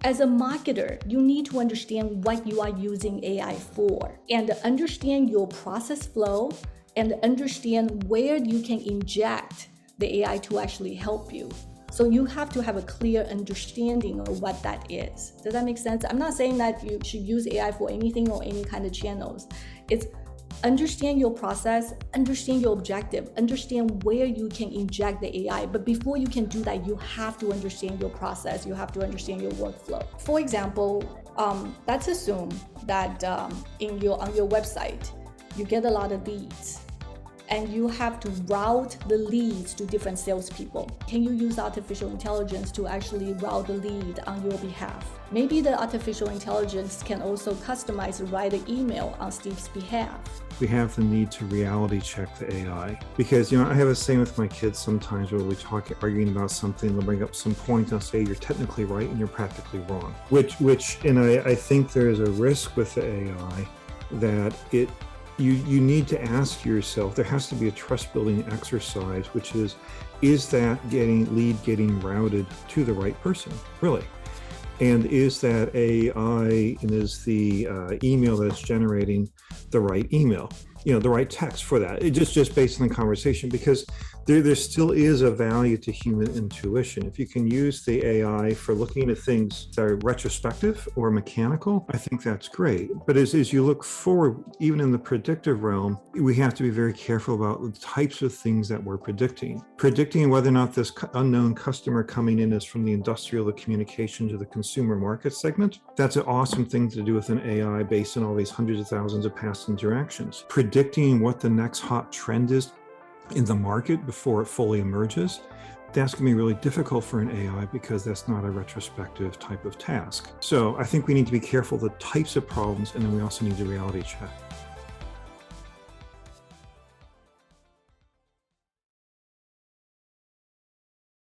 As a marketer, you need to understand what you are using AI for and understand your process flow and understand where you can inject the AI to actually help you. So you have to have a clear understanding of what that is. Does that make sense? I'm not saying that you should use AI for anything or any kind of channels. It's understand your process, understand your objective, understand where you can inject the AI. But before you can do that, you have to understand your process. You have to understand your workflow. For example, let's assume that on your website, you get a lot of leads, and you have to route the leads to different salespeople. Can you use artificial intelligence to actually route the lead on your behalf? Maybe the artificial intelligence can also customize and write an email on Steve's behalf. We have the need to reality check the AI because, I have a saying with my kids sometimes where we talk, arguing about something, they'll bring up some point, I'll say, you're technically right and you're practically wrong. And I think there's a risk with the AI that you need to ask yourself, there has to be a trust building exercise, which is that lead getting routed to the right person, really? And is that AI and is the email that's generating the right email, the right text for that? It just based on the conversation, because there still is a value to human intuition. If you can use the AI for looking at things that are retrospective or mechanical, I think that's great. But as you look forward, even in the predictive realm, we have to be very careful about the types of things that we're predicting. Predicting whether or not this unknown customer coming in is from the industrial, the communication to the consumer market segment. That's an awesome thing to do with an AI based on all these hundreds of thousands of past interactions. Predicting what the next hot trend is in the market before it fully emerges, that's going to be really difficult for an AI because that's not a retrospective type of task. So I think we need to be careful of the types of problems, and then we also need to reality check.